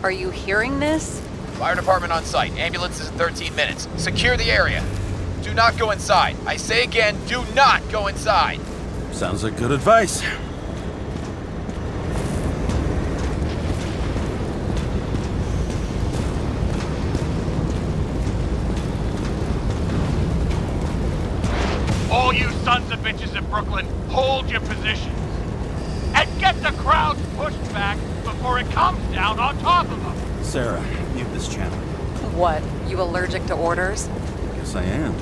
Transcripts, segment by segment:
Are you hearing this? Fire department on site. Ambulances in 13 minutes. Secure the area. Do not go inside. I say again, do not go inside. Sounds like good advice. All you sons of bitches in Brooklyn, hold your positions. And get the crowd pushed back before it comes down on top of them. Sarah, mute this channel. What? You allergic to orders? Guess I am.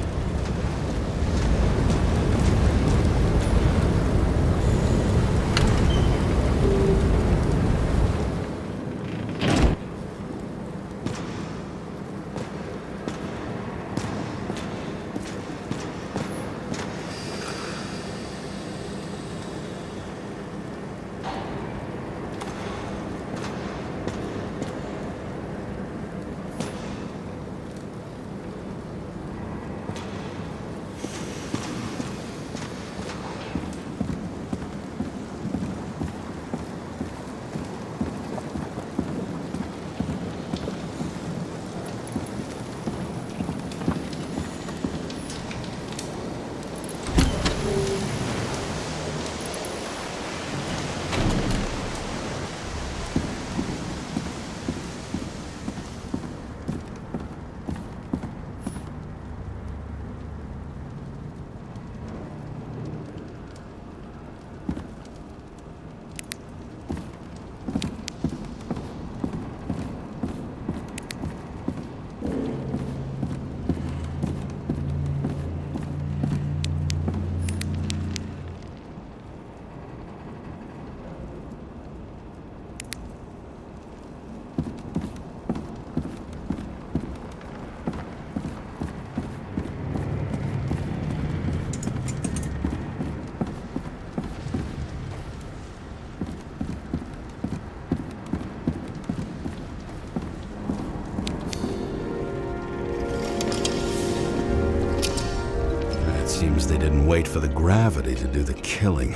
Seems they didn't wait for the gravity to do the killing.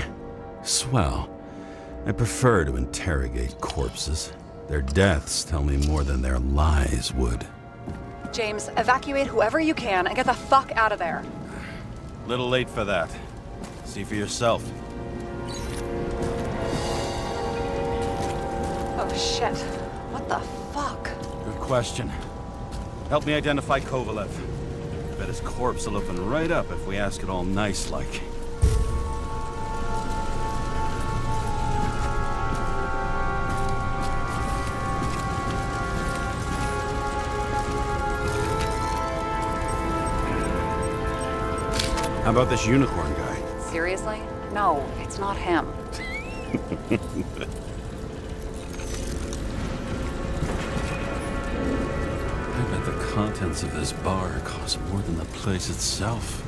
Swell. I prefer to interrogate corpses. Their deaths tell me more than their lies would. James, evacuate whoever you can and get the fuck out of there. Little late for that. See for yourself. Oh shit. What the fuck? Good question. Help me identify Kovalev. Bet his corpse will open right up if we ask it all nice-like. How about this unicorn guy? Seriously? No, it's not him. I bet the contents of this bar cost more than the place itself.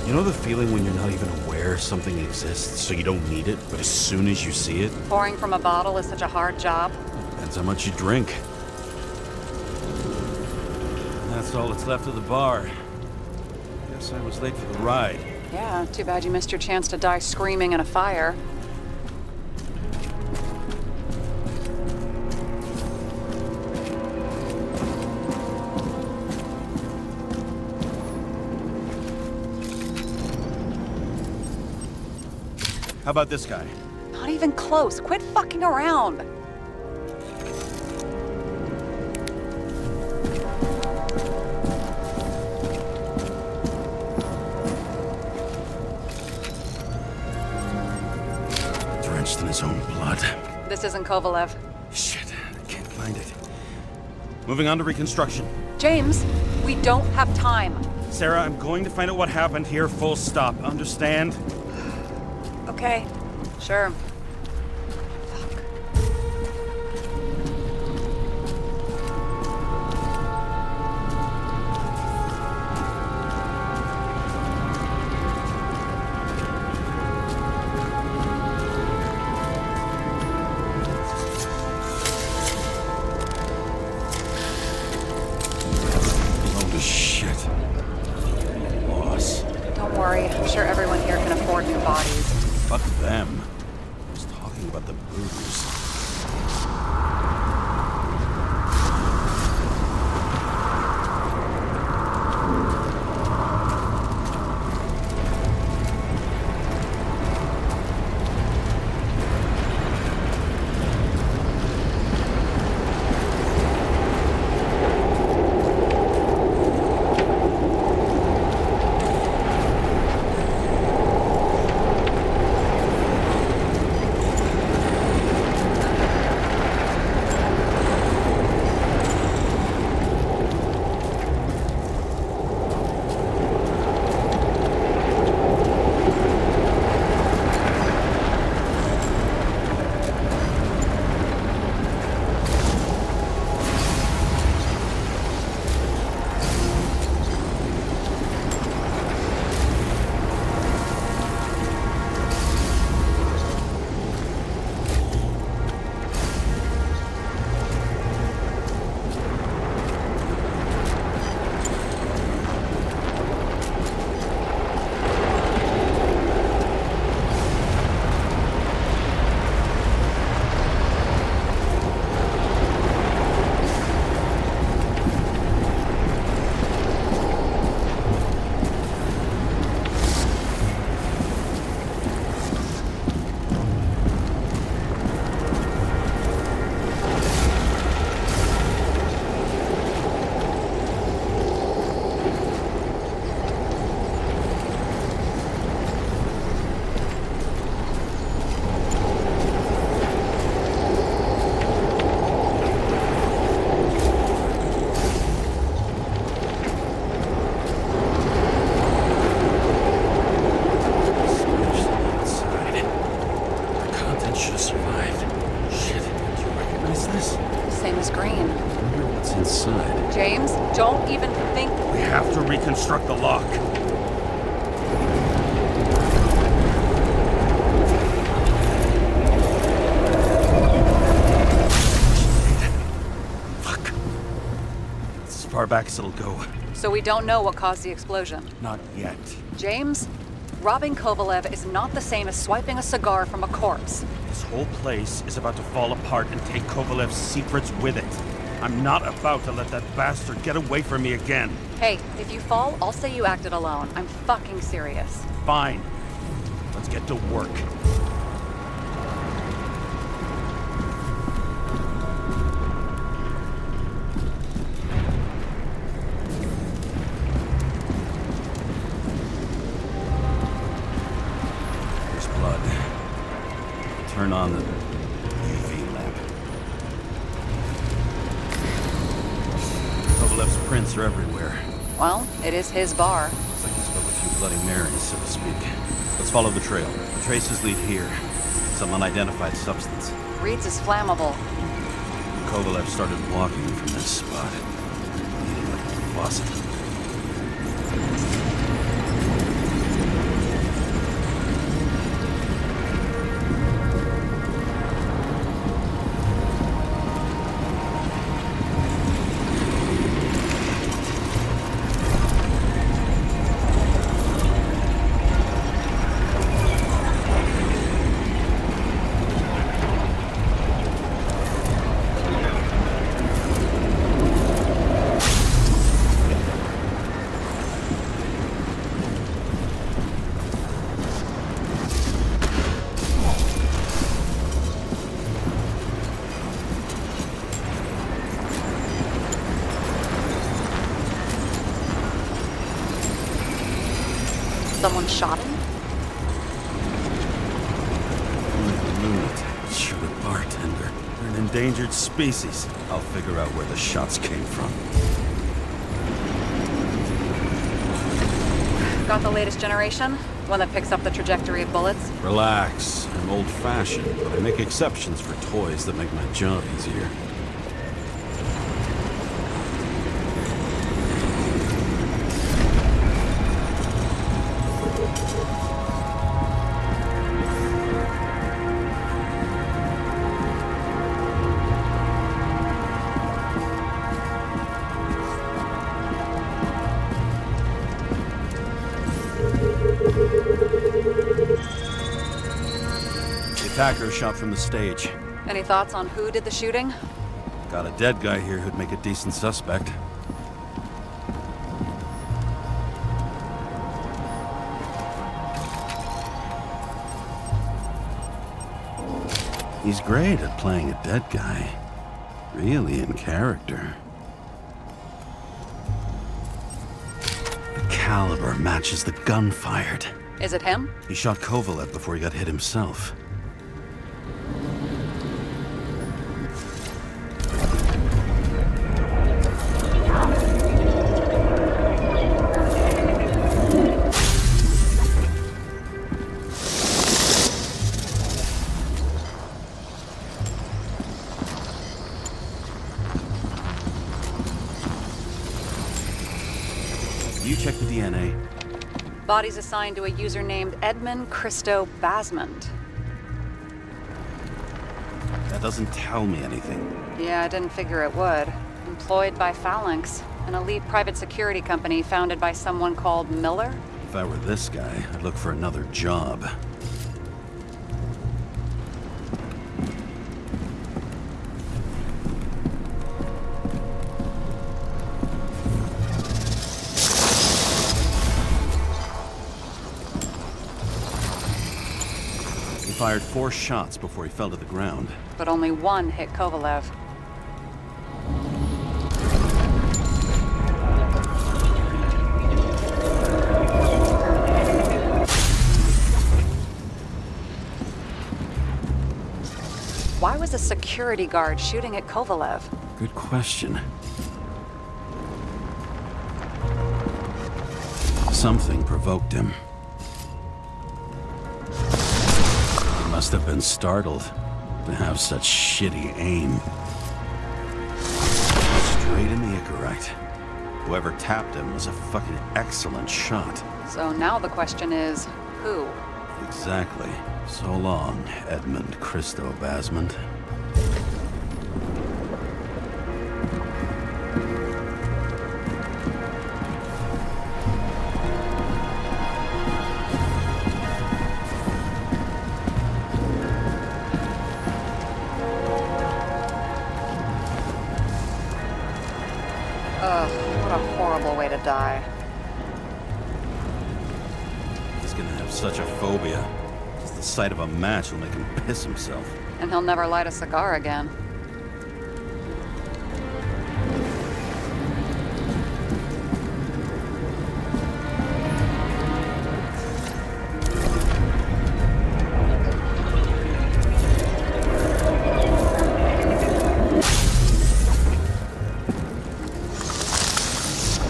You know the feeling when you're not even aware something exists, so you don't need it, but as soon as you see it? Pouring from a bottle is such a hard job. Depends how much you drink. That's all that's left of the bar. Guess I was late for the ride. Yeah, too bad you missed your chance to die screaming in a fire. How about this guy? Not even close. Quit fucking around. Drenched in his own blood. This isn't Kovalev. Shit, I can't find it. Moving on to reconstruction. James, we don't have time. Sarah, I'm going to find out what happened here, full stop. Understand? Okay, sure. Fuck. Load of shit. Loss. Don't worry, I'm sure everyone here can afford new bodies. Fuck them. bruise. James, don't even think... We have to reconstruct the lock. Fuck. It's as far back as it'll go. So we don't know what caused the explosion. Not yet. James, robbing Kovalev is not the same as swiping a cigar from a corpse. This whole place is about to fall apart and take Kovalev's secrets with it. I'm not about to let that bastard get away from me again. Hey, if you fall, I'll say you acted alone. I'm fucking serious. Fine. Let's get to work. There's blood. Turn on the UV lamp. Kovalev's prints are everywhere. Well, it is his bar. Looks like he's spilled a few Bloody Marys, so to speak. Let's follow the trail. The traces lead here. Some unidentified substance. Reeds is flammable. Kovalev started walking from this spot. Leading like a faucet. Someone shot him? Lunatic, shoot a bartender. They're an endangered species. I'll figure out where the shots came from. Got the latest generation? One that picks up the trajectory of bullets? Relax. I'm old-fashioned, but I make exceptions for toys that make my job easier. Attacker shot from the stage. Any thoughts on who did the shooting? Got a dead guy here who'd make a decent suspect. He's great at playing a dead guy. Really in character. The caliber matches the gun fired. Is it him? He shot Kovalev before he got hit himself. You check the DNA. Body's assigned to a user named Edmund Christo Basmond. That doesn't tell me anything. Yeah, I didn't figure it would. Employed by Phalanx, an elite private security company founded by someone called Miller. If I were this guy, I'd look for another job. He fired 4 shots before he fell to the ground. But only one hit Kovalev. Why was a security guard shooting at Kovalev? Good question. Something provoked him. He must have been startled to have such shitty aim. Straight in the Icarite. Whoever tapped him was a fucking excellent shot. So now the question is, who? Exactly. So long, Edmund Christo Basmond. Ugh, what a horrible way to die. He's gonna have such a phobia. Just the sight of a match will make him piss himself. And he'll never light a cigar again.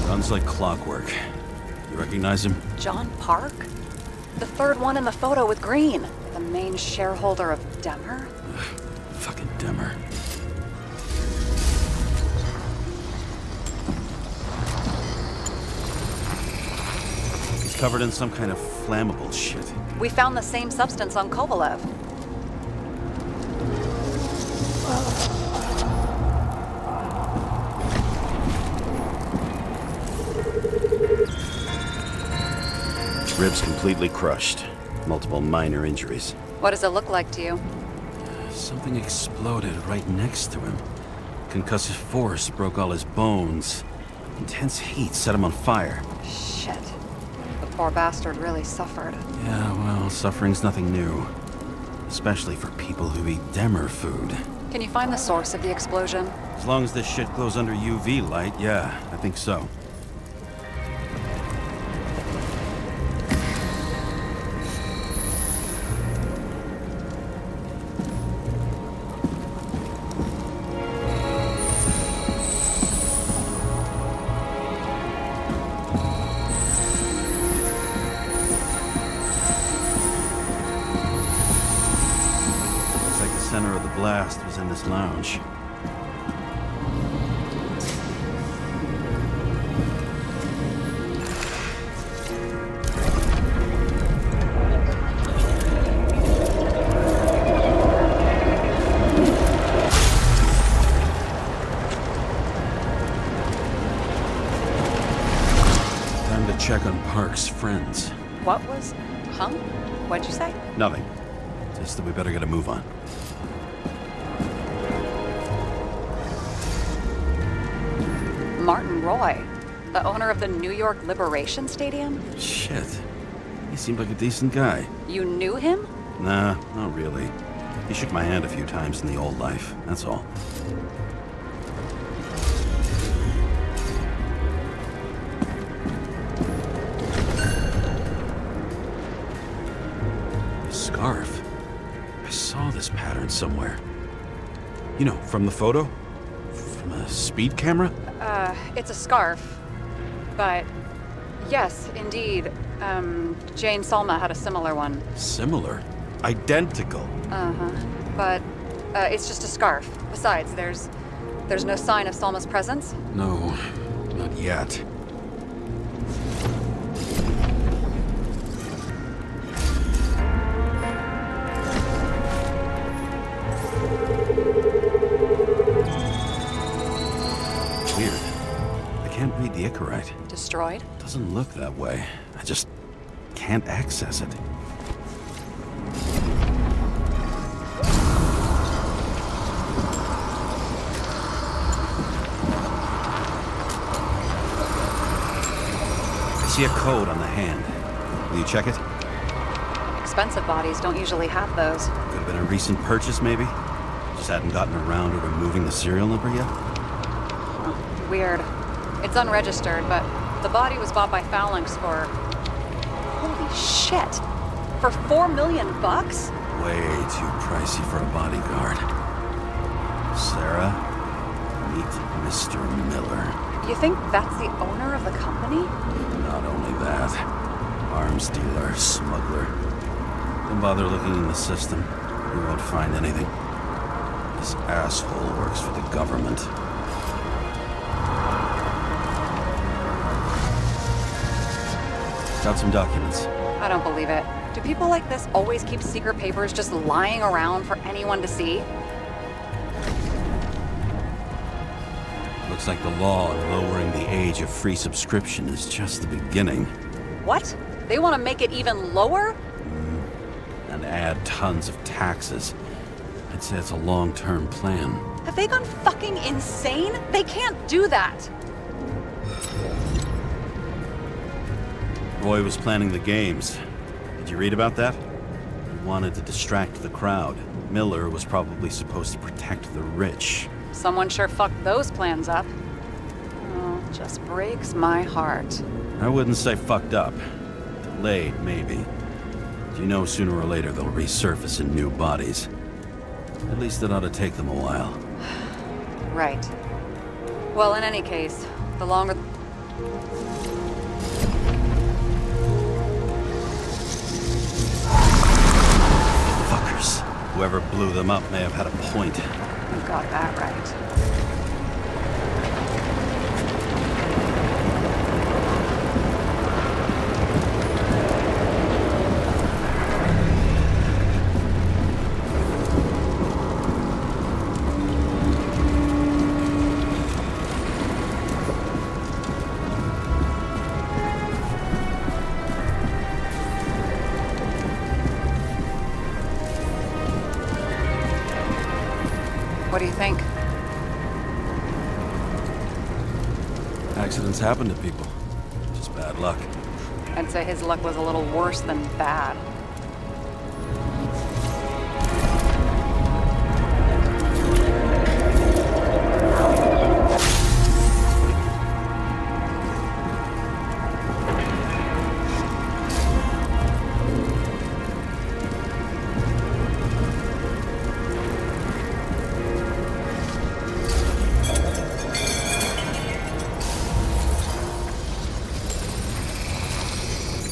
Runs like clockwork. You recognize him? John Park? The third one in the photo with Green. The main shareholder of Demmer? Fucking Demmer. He's covered in some kind of flammable shit. We found the same substance on Kovalev. Ribs completely crushed. Multiple minor injuries. What does it look like to you? Something exploded right next to him. Concussive force broke all his bones. Intense heat set him on fire. Shit. The poor bastard really suffered. Yeah, well, suffering's nothing new. Especially for people who eat Demmer food. Can you find the source of the explosion? As long as this shit glows under UV light, yeah, I think so. The center of the blast was in this lounge. Time to check on Park's friends. What was... Huh? What'd you say? Nothing. To Just that we better get a move on. Martin Roy, the owner of the New York Liberation Stadium? Shit. He seemed like a decent guy. You knew him? Nah, not really. He shook my hand a few times in the old life, that's all. A scarf. I saw this pattern somewhere. You know, from the photo? From a speed camera? It's a scarf. But, yes, indeed. Jane Salma had a similar one. Similar? Identical? Uh-huh. But, it's just a scarf. Besides, there's no sign of Salma's presence. No, not yet. Weird. I can't read the Icarite. Destroyed? Doesn't look that way. I just can't access it. I see a code on the hand. Will you check it? Expensive bodies don't usually have those. Could have been a recent purchase, maybe? Just hadn't gotten around to removing the serial number yet? Weird. It's unregistered, but the body was bought by Phalanx for... Holy shit! For $4 million bucks? Way too pricey for a bodyguard. Sarah, meet Mr. Miller. You think that's the owner of the company? Not only that, arms dealer, smuggler. Don't bother looking in the system. You won't find anything. This asshole works for the government. Got some documents. I don't believe it. Do people like this always keep secret papers just lying around for anyone to see? Looks like the law on lowering the age of free subscription is just the beginning. What? They want to make it even lower? And add tons of taxes. I'd say it's a long-term plan. Have they gone fucking insane? They can't do that! Roy was planning the games. Did you read about that? He wanted to distract the crowd. Miller was probably supposed to protect the rich. Someone sure fucked those plans up. Oh, just breaks my heart. I wouldn't say fucked up. Delayed, maybe. But you know sooner or later they'll resurface in new bodies. At least it ought to take them a while. Right. Well, in any case, the longer... Fuckers. Whoever blew them up may have had a point. You got that right. What do you think? Accidents happen to people. Just bad luck. I'd say his luck was a little worse than bad.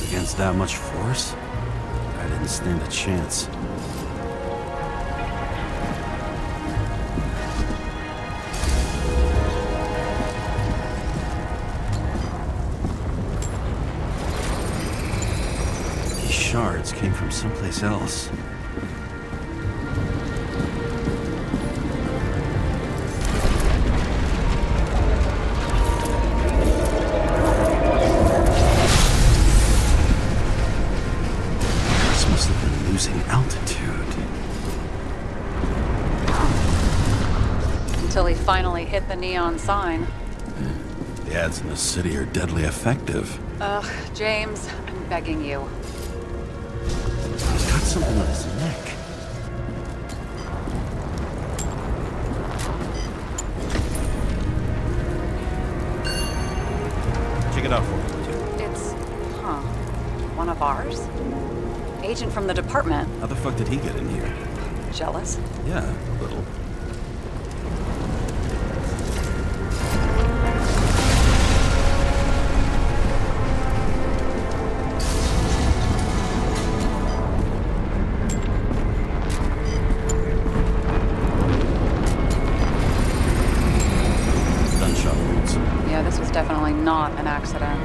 Against that much force? I didn't stand a chance. These shards came from someplace else. Must have been losing altitude. Until he finally hit the neon sign. The ads in the city are deadly effective. Ugh, James, I'm begging you. He's got something on his neck. Check it out for me, would you? It's, one of ours? Agent from the department. How the fuck did he get in here? Jealous? Yeah, a little. Gunshot wounds. Yeah, this was definitely not an accident.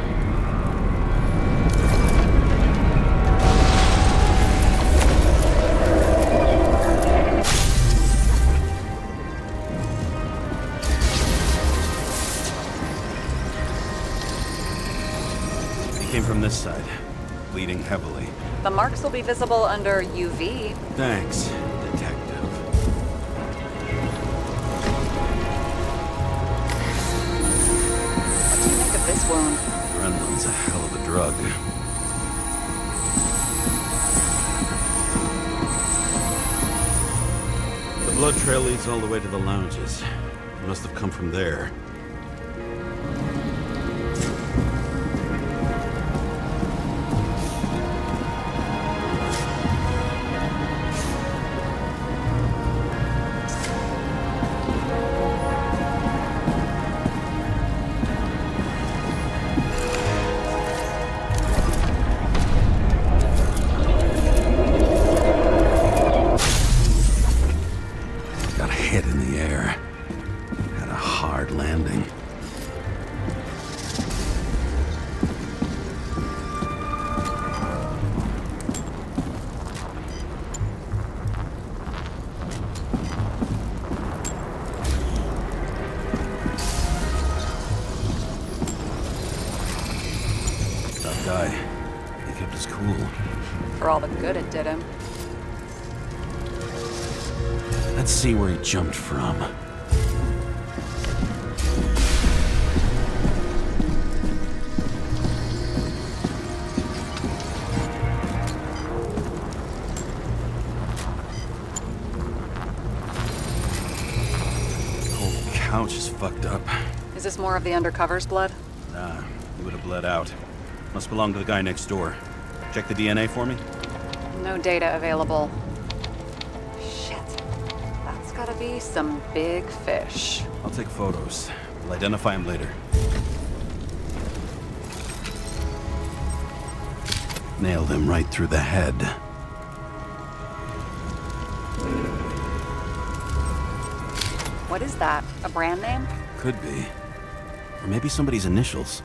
He came from this side, bleeding heavily. The marks will be visible under UV. Thanks, detective. What do you think of this wound? Adrenaline's a hell of a drug. The blood trail leads all the way to the lounges. He must have come from there. Got hit in the air. Had a hard landing. Tough guy. He kept his cool. For all the good it did him. Let's see where he jumped from. The whole couch is fucked up. Is this more of the undercover's blood? Nah, he would have bled out. Must belong to the guy next door. Check the DNA for me? No data available. Shit. That's gotta be some big fish. I'll take photos. We'll identify him later. Nailed him right through the head. What is that? A brand name? Could be. Or maybe somebody's initials.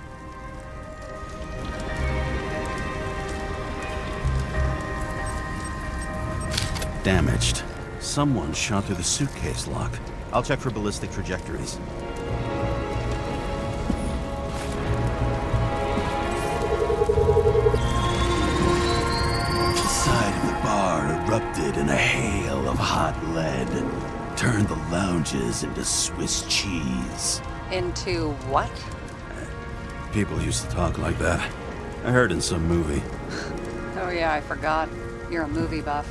Damaged. Someone shot through the suitcase lock. I'll check for ballistic trajectories. The side of the bar erupted in a hail of hot lead. Turned the lounges into Swiss cheese. Into what? People used to talk like that. I heard in some movie. Oh yeah, I forgot. You're a movie buff.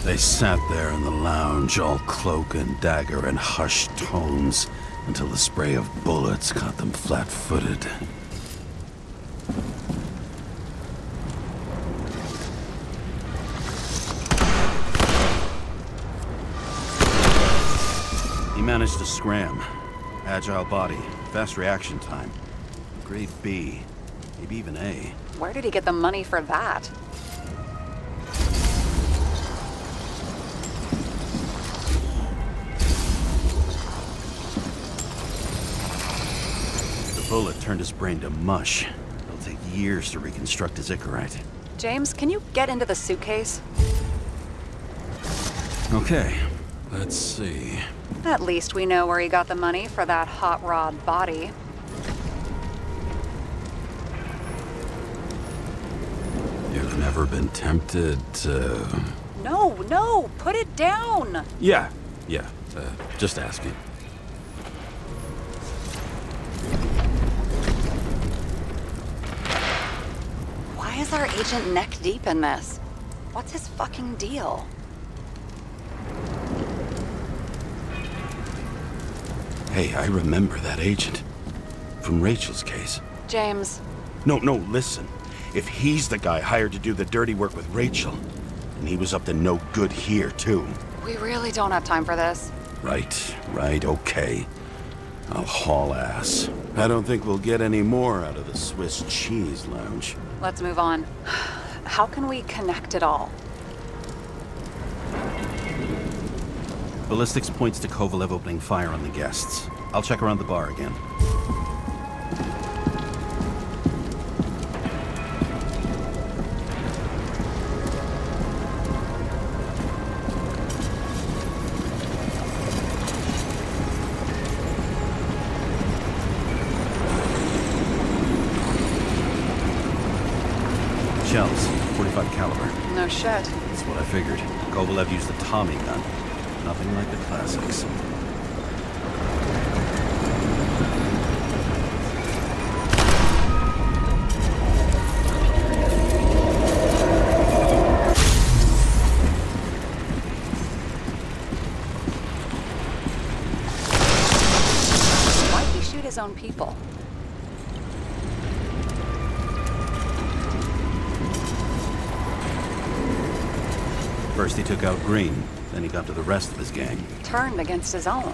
They sat there in the lounge, all cloak and dagger and hushed tones, until the spray of bullets caught them flat-footed. He managed to scram. Agile body, fast reaction time. Grade B, maybe even A. Where did he get the money for that? The bullet turned his brain to mush. It'll take years to reconstruct his Icarite. James, can you get into the suitcase? Okay, Let's see. At least we know where he got the money for that hot rod body. You've never been tempted to... No, put it down! Yeah, just asking. Why is our agent neck deep in this? What's his fucking deal? Hey, I remember that agent. From Rachel's case. James, No, listen. If he's the guy hired to do the dirty work with Rachel, and he was up to no good here, too. we really don't have time for this. Right, okay. I'll haul ass. I don't think we'll get any more out of the Swiss Cheese Lounge. Let's move on. How can we connect it all? Ballistics points to Kovalev opening fire on the guests. I'll check around the bar again. Shells, 45 caliber. No shit. That's what I figured. Kovalev used the Tommy gun. Nothing like the classics. Why'd he shoot his own people? First he took out Green, then he got to the rest of his gang. Turned against his own.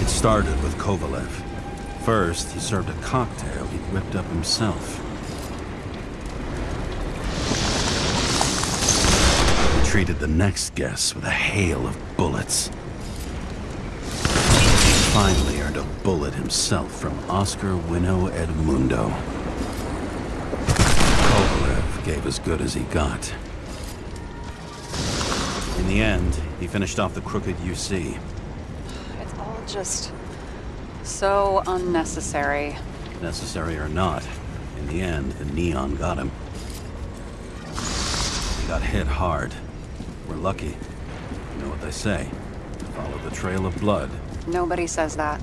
It started with Kovalev. First, he served a cocktail he'd whipped up himself. He treated the next guest with a hail of bullets. He finally earned a bullet himself from Oscar Wino Edmundo. Kovalev gave as good as he got. In the end, he finished off the crooked UC. It's all just so unnecessary. Necessary or not, in the end, the neon got him. He got hit hard. We're lucky. You know what they say. Follow the trail of blood. Nobody says that.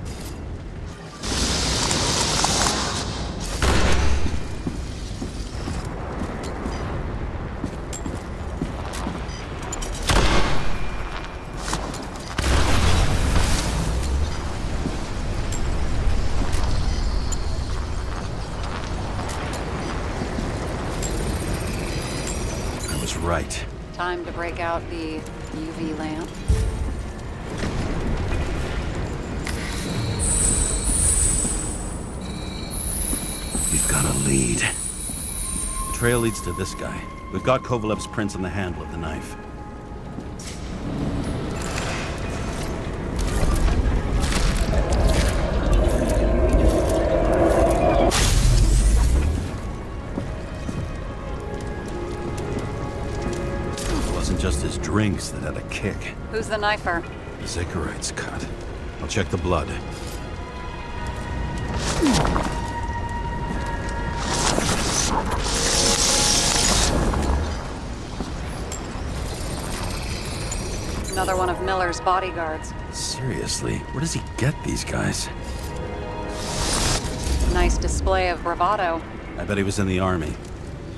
I was right. Time to break out the UV lamp. We've got a lead. Trail leads to this guy. We've got Kovalev's prints on the handle of the knife. It wasn't just his drinks that had a kick. Who's the knifer? Zacharite's cut. I'll check the blood. Another one of Miller's bodyguards. Seriously, where does he get these guys? Nice display of bravado. I bet he was in the army.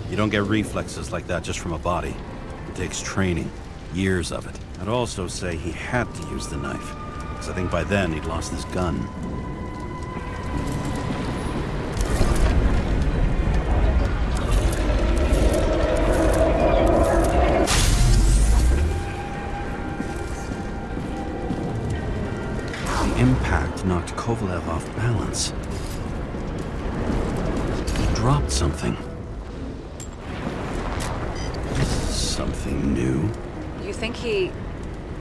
You don't get reflexes like that just from a body. It takes training. Years of it. I'd also say he had to use the knife, because I think by then he'd lost his gun. The impact knocked Kovalev off balance. He dropped something. Something new. You think he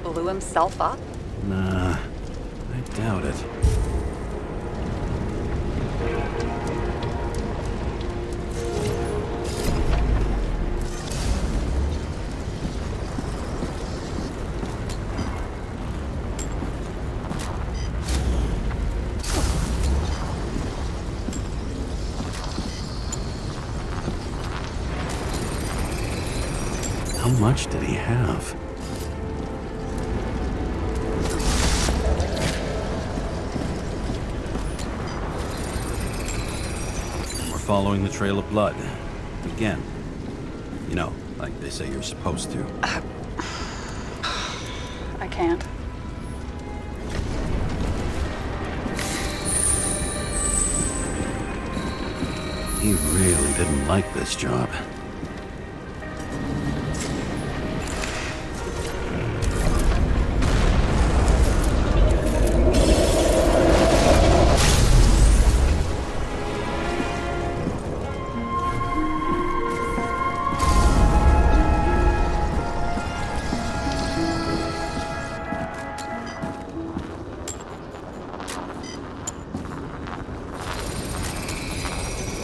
blew himself up? Nah, I doubt it. much did he have? And we're following the trail of blood. Again. You know, like they say you're supposed to. I can't. He really didn't like this job.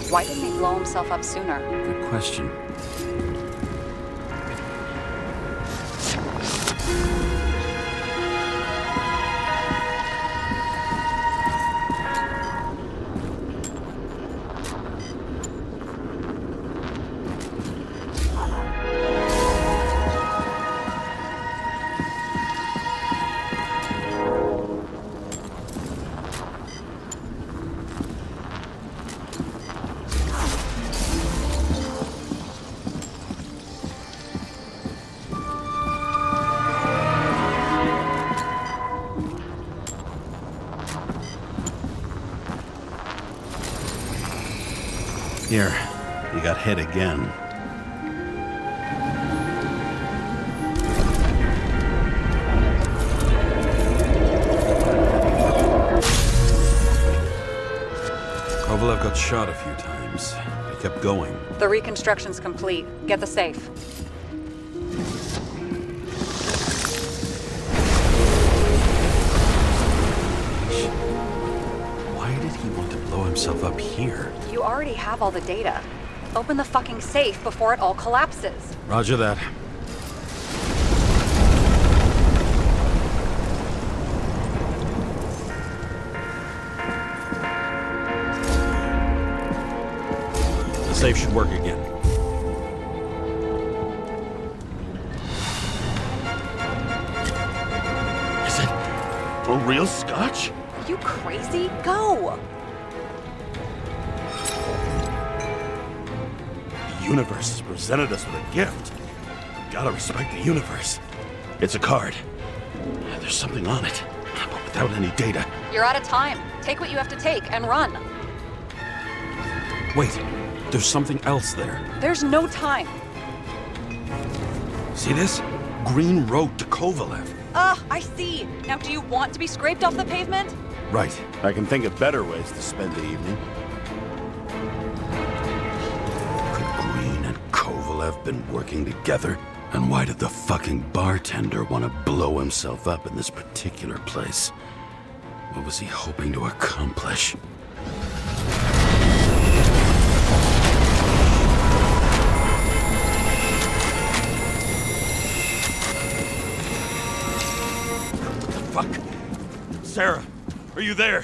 Why didn't he blow himself up sooner? Good question. Here, you got hit again. Kovalev got shot a few times. He kept going. The reconstruction's complete. Get the safe. Why did he want to blow himself up here? You already have all the data. Open the fucking safe before it all collapses. Roger that. The safe should work again. Is it a real scotch? Are you crazy? Go! The universe has presented us with a gift. Gotta respect the universe. It's a card. There's something on it, but without any data. You're out of time. Take what you have to take and run. Wait, there's something else there. There's no time. See this? Green Road to Kovalev. I see. Now do you want to be scraped off the pavement? Right. I can think of better ways to spend the evening. Could Green and Kovalev been working together? And why did the fucking bartender want to blow himself up in this particular place? What was he hoping to accomplish? Fuck. Sarah, are you there?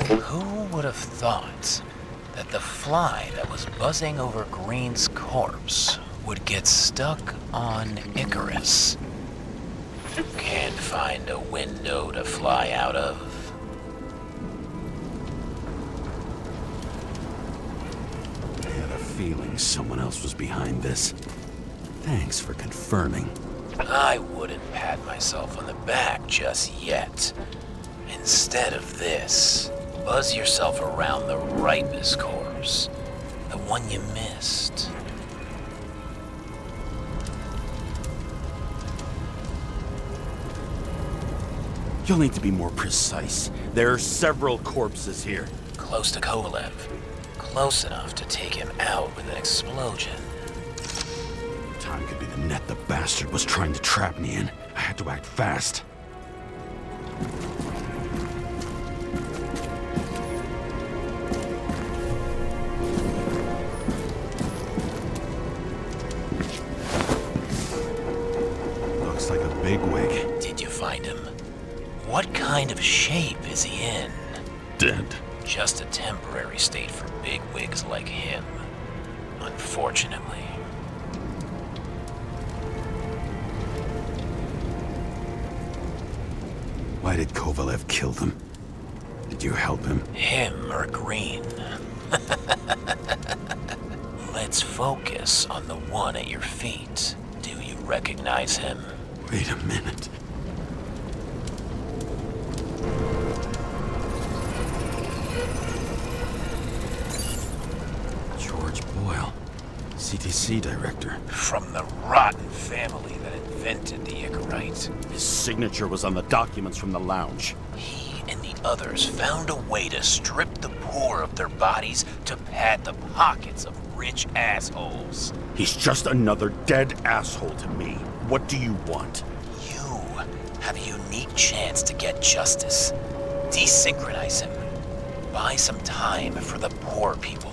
Who would have thought that the fly that was buzzing over Green's corpse would get stuck on Icarus? Can't find a window to fly out of. I had a feeling someone else was behind this. Thanks for confirming. I wouldn't pat myself on the back just yet. Instead of this, buzz yourself around the ripest corpse, the one you missed. You'll need to be more precise. There are several corpses here. Close to Kovalev. Close enough to take him out with an explosion. Time could be the net the bastard was trying to trap me in. I had to act fast. Looks like a bigwig. Did you find him? What kind of shape is he in? Dead. Just a temporary state for bigwigs like him. Unfortunately. Why did Kovalev kill them? Did you help him? Him or Green? Let's focus on the one at your feet. Do you recognize him? Wait a minute. George Boyle, CTC director. From the rotten family that invented the Icarite. His signature was on the documents from the lounge. He and the others found a way to strip the poor of their bodies to pad the pockets of rich assholes. He's just another dead asshole to me. What do you want? You have a unique chance to get justice. Desynchronize him. Buy some time for the poor people.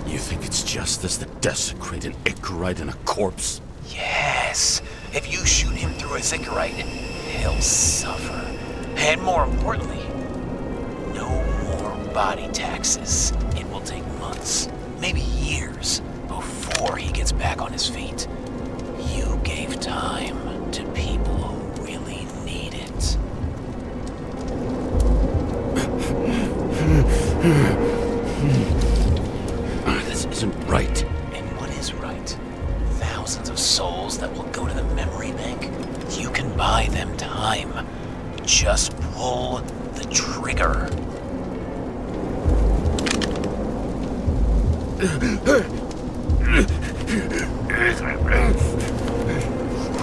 You think it's justice to desecrate an Icarite and a corpse? Yes. If you shoot him through a Icarite, he'll suffer. And more importantly, no more body taxes. It will take months, maybe years, before he gets back on his feet. You gave time to people who really need it. This isn't right. And what is right? Thousands of souls that will go to the memory bank? You can buy them time. Just pull the trigger.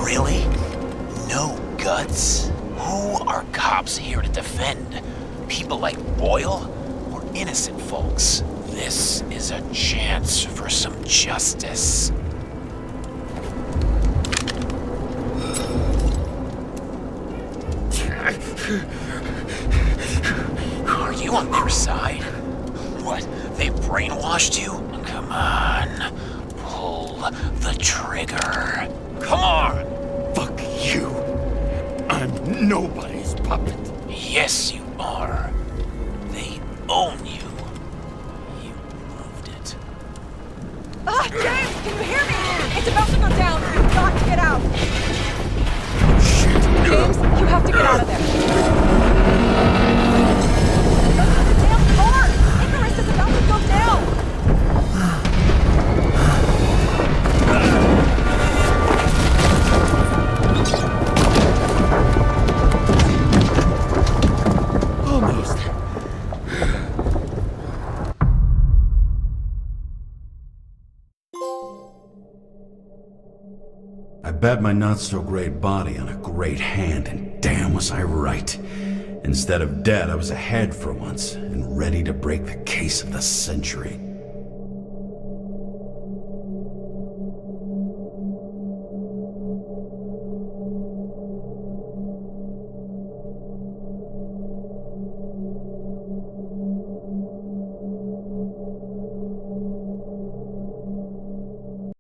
Really? No guts? Who are cops here to defend? People like Boyle or innocent folks? This is a chance for some justice. Are you on their side? What, they brainwashed you? Come on, pull the trigger. Come on! Fuck you. I'm nobody's puppet. Yes, you are. They own you. You proved it. Ah, James, can you hear me? It's about to go down. You've got to get out. Shit. James, you have to get out of there. The damn car! Icarus is about to go down. Almost. I bet my not-so-great body on a great hand, and damn was I right. Instead of dead, I was ahead for once, and ready to break the case of the century.